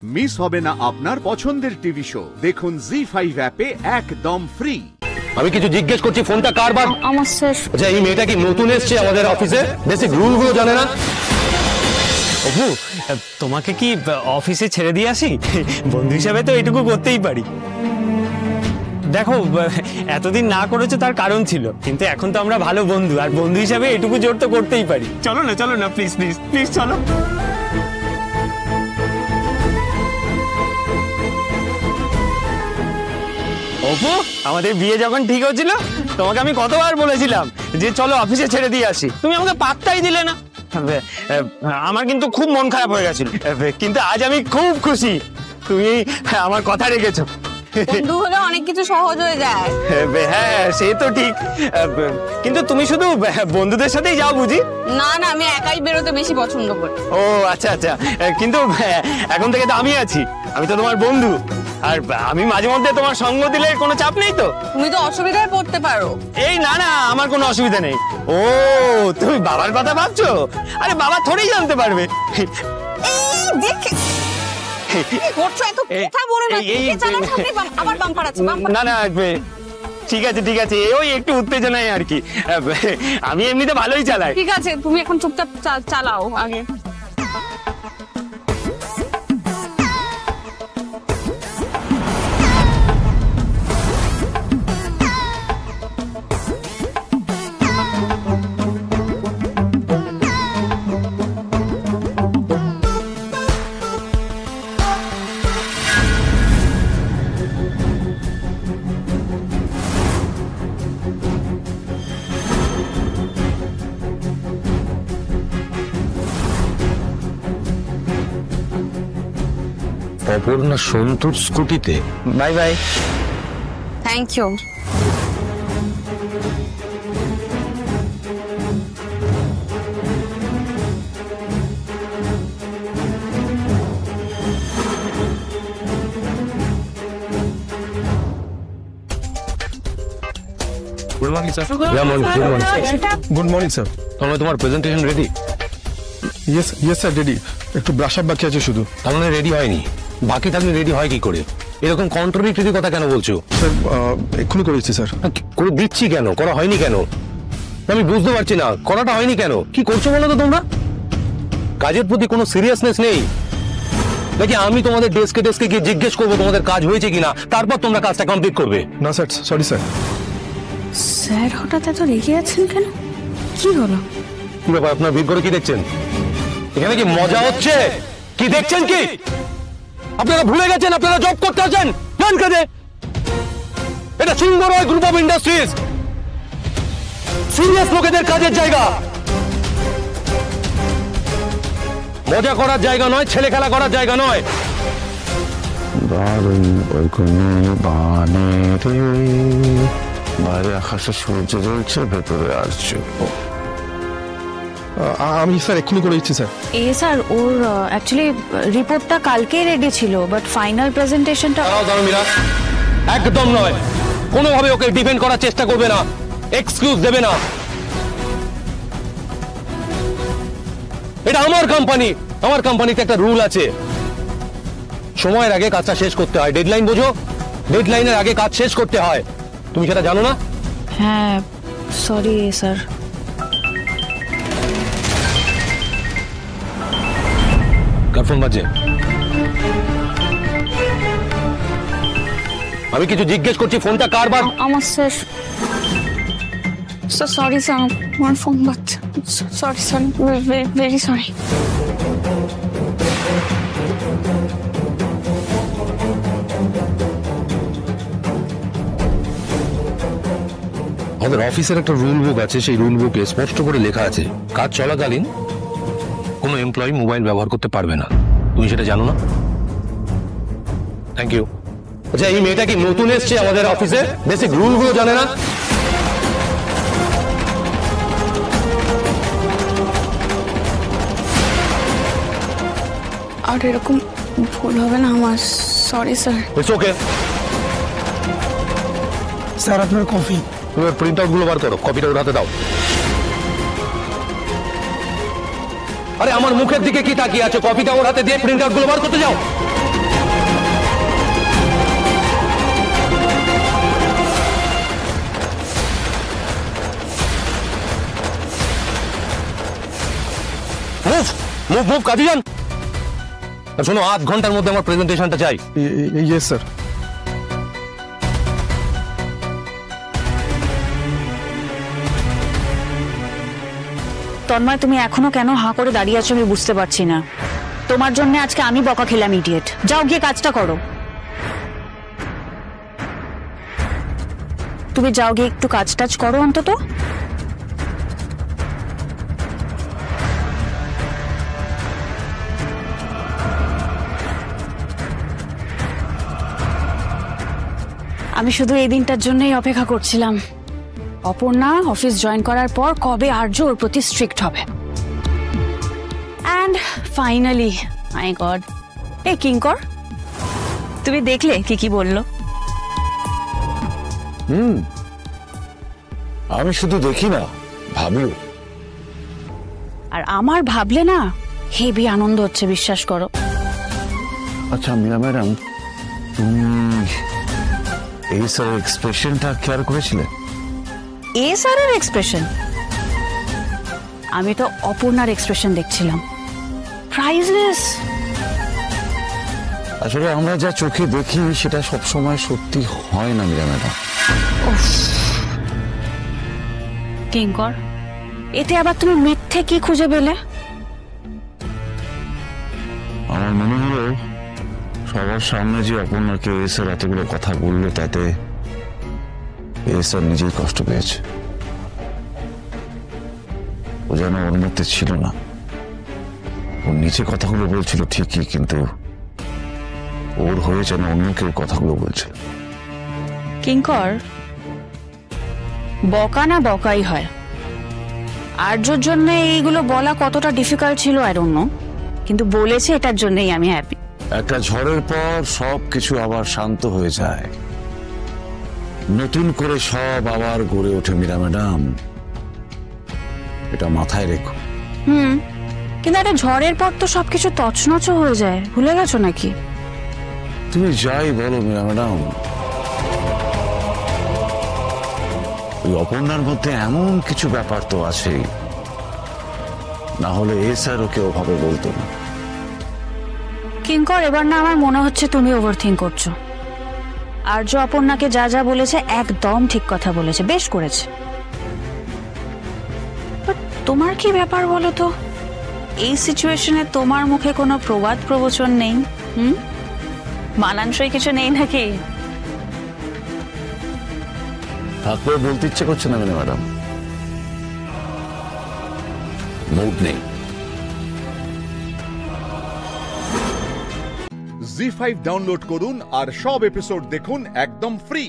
Miss হবে না আপনার পছন্দের টিভি শো। দেখুন জি5 অ্যাপে একদম ফ্রি। আমি কিছু জিজ্ঞেস করছি, ফোনটা কারবার? আমার স্যার। আচ্ছা, এই মেয়েটা কি নতুন এসেছে আমাদের অফিসে? বেসিক রুলগুলো জানে না? অপু, তোমাকে কি অফিসে ছেড়ে দিয়ে আসি? বন্ধু হিসাবে তো এটুকু করতেই পারি। দেখো, এতদিন না করেছো তার কারণ ছিল, কিন্তু এখন তো আমরা ভালো বন্ধু, আর বন্ধু হিসাবে এটুকু জোর তো করতেই পারি। চলো না প্লিজ প্লিজ প্লিজ চলো। অপু, আমাদের বিয়ে যখন ঠিক হচ্ছিল তোমাকে আমি কতবার বলেছিলাম যে চলো অফিসে ছেড়ে দিয়ে আসি, তুমি আমাকে পাত্তাই দিলে না। আমার কিন্তু খুব মন খারাপ হয়ে গেছিল, কিন্তু আজ আমি খুব খুশি তুমি আমার কথা রেখেছো। বন্ধু হলে অনেক কিছু সহজ হয়ে যায়। হ্যাঁ, সে তো ঠিক, কিন্তু তুমি শুধু বন্ধুদের সাথেই যাও বুঝি? না না, আমি একাই বেরোতে বেশি পছন্দ করি। ও আচ্ছা আচ্ছা, কিন্তু এখন থেকে তো আমি আছি, আমি তো তোমার বন্ধু, আর আমি মাঝে মধ্যে তোমার সঙ্গ দিলে কোনো চাপ নেই তো? তুমি তো অসুবিধায় পড়তে পারো। এই না না, আমার কোনো অসুবিধা নেই। ও, তুমি বাবার কথা ভাবছো? আরে বাবা থোড়েই জানতে পারবে। না না, ঠিক আছে ঠিক আছে, ওই একটু উত্তেজনায় আর কি, আমি এমনিতে ভালোই চালাই। ঠিক আছে, তুমি এখন চুপচাপ চালাও আগে। অপর্ণা সন্তুর স্কুটিতে। Bye bye. Thank you. Good morning sir. Good morning sir. তোমার presentation ready? Yes sir, ready. একটু ব্রাশ আপ বাকি আছে শুধু। তার মানে রেডি হয়নি? বাকি থাকলে রেডি হয় কি করে? এরকম কন্ট্রাডিক্টরি কথা কেন বলছো? স্যার এক্ষুনি করেছি স্যার। করে দিচ্ছি কেন? করা হয়নি কেন? আমি বুঝতে পারছি না, করাটা হয়নি কেন? কি করছো বলো তো তোমরা? কাজের প্রতি কোনো সিরিয়াসনেস নেই নাকি? আমি তোমাদের ডেস্কে গিয়ে জিজ্ঞেস করবো তোমাদের কাজ হয়েছে কিনা, তারপর তোমরা কাজটা কমপ্লিট করবে। না স্যার, সরি স্যার। স্যার হঠাৎ এত রেগে আছেন কেন? কি হলো? কি ব্যাপার, আপনার ভিড় করে কি দেখছেন? এখানে কি মজা হচ্ছে? কি দেখছেন? কি আপনারা ভুলে গেছেন আপনারা জব করতে আছেন? কোন কাজে? এটা Sundarban group of industries, serious লোকেদের কাজের জায়গা, মজা করার জায়গা নয়, ছেলে খেলা করার জায়গা নয়। বাইরে আকাশে সূর্য জ্বলছে, ভেতরে আসছে। আমি স্যার এক্ষুনি করে দিচ্ছি স্যার। স্যার, ওর অ্যাকচুয়ালি রিপোর্টটা কালকেই রেডি ছিল, বাট ফাইনাল প্রেজেন্টেশনটা। একদম নয়, কোনোভাবে ওকে ডিফেন্ড করার চেষ্টা করবে না, এক্সকিউজ দেবে না। এটা আমার কোম্পানি, আমার কোম্পানিতে একটা রুল আছে, সময়ের আগে কাজটা শেষ করতে হয়। ডেডলাইন বোঝো? ডেডলাইনের আগে কাজ শেষ করতে হয়, তুমি সেটা জানো না? হ্যাঁ, সরি স্যার। ফোন বাজে। আমি কিছু জিজ্ঞেস করছি, ফোনটা কারবার? আমার স্যার। সরি স্যার, আমার ফোন বাজছে। Sorry very sorry. আমাদের অফিসের একটা রুল বুক আছে, সেই রুল বুকে স্পষ্ট করে লেখা আছে কাজ চলাকালীন কোনো এমপ্লয়ি মোবাইল ব্যবহার করতে পারবে না। তুমি সেটা জানো না? Thank you. আচ্ছা, এই মেয়েটা কি নতুন এসেছে আমাদের অফিসে? বেসিক রুলগুলো জানে না? আর এরকম ভুল হবে না আমার। Sorry sir. It's okay. Sir আপনার কফি। তুমি প্রিন্ট আউট গুলো বার করো, কপিটা ওর হাতে দাও। আরে আমার মুখের দিকে কি তাকিয়ে আছো? কপিটা ওর হাতে দিয়ে প্রিন্ট আউট গুলো বার করতে যাও। মুভ মুভ, কাজে যান। আর শোনো, 8 ঘন্টার মধ্যে আমার প্রেজেন্টেশনটা চাই। Yes sir. তন্ময়, তুমি এখনো কেন হাঁ করে দাঁড়িয়ে আছো আমি বুঝতে পারছি না। তোমার জন্য আজকে আমি বকা খেলাম, ইডিয়েট। যাও গিয়ে কাজটা করো। তুমি যাও গিয়ে একটু কাজ টাজ করো অন্তত। আমি শুধু এই দিনটার জন্যই অপেক্ষা করছিলাম। অপর্ণা অফিস জয়েন করার পর কবে আর্য ওর প্রতি স্ট্রিক্ট হবে। And finally, my God. এ কিঙ্কর, তুমি দেখলে কি বললো? আমি শুধু দেখি না, ভাবিও। আর আমার ভাবলে না হেভি আনন্দ হচ্ছে, বিশ্বাস করো। আচ্ছা মীরা ম্যাডাম, তুমি এই স্যার এক্সপ্রেশনটা খেয়াল করেছিলে? এ স্যারের এক্সপ্রেশন? আমি তো অপর্ণার এক্সপ্রেশন দেখছিলাম। প্রাইজলেস। আসলে আমরা যা চোখে দেখি সেটা সবসময় সত্যি হয় না মীরা ম্যাডাম। কিঙ্কর, এতে আবার তুমি মিথ্যে কি খুঁজে পেলে? আমার মনে হলো সবার সামনে যে অপর্ণাকে এসআর এতগুলো কথা বললো, তাতে এসআর নিজেই কষ্ট পেয়েছে। ও যেন ওর মধ্যে ছিল না। ও নিচে কথাগুলো বলছিল ঠিকই, কিন্তু ওর হয়ে যেন অন্য কেউ কথাগুলো বলছে। কিঙ্কর, বকা না বকাই হয়। আর্যর জন্য এইগুলো বলা কতটা ডিফিকাল্ট ছিল আই ডোন্ট নো, কিন্তু বলেছে এটার জন্যই আমি হ্যাপি। একটা ঝড়ের পর সব কিছু আবার শান্ত হয়ে যায়, নতুন করে সব আবার গড়ে ওঠে মীরা ম্যাডাম, এটা মাথায় রেখো। কিন্তু একটা ঝড়ের পর তো সবকিছু তছনছ হয়ে যায়, ভুলে গেছো নাকি? তুমি যাই বলো মীরা ম্যাডাম, ওই অপর্ণার মধ্যে এমন কিছু ব্যাপার তো আছেই, না হলে এসআর ওকে ওভাবে বলতো না। কিঙ্কর, এবার না আমার মনে হচ্ছে তুমি ওভারথিঙ্ক করছো। আর্য অপর্ণাকে যা যা বলেছে একদম ঠিক কথা বলেছে, বেশ করেছে। তোমার কি ব্যাপার বলো তো? এই সিচুয়েশনে তোমার মুখে কোনো প্রবাদ প্রবচন নেই? মানানসই কিছু নেই নাকি? থাকলেও বলতে ইচ্ছে করছে না ম্যাডাম, মুড নেই। জি5 ডাউনলোড করুন আর সব এপিসোড দেখুন একদম ফ্রি।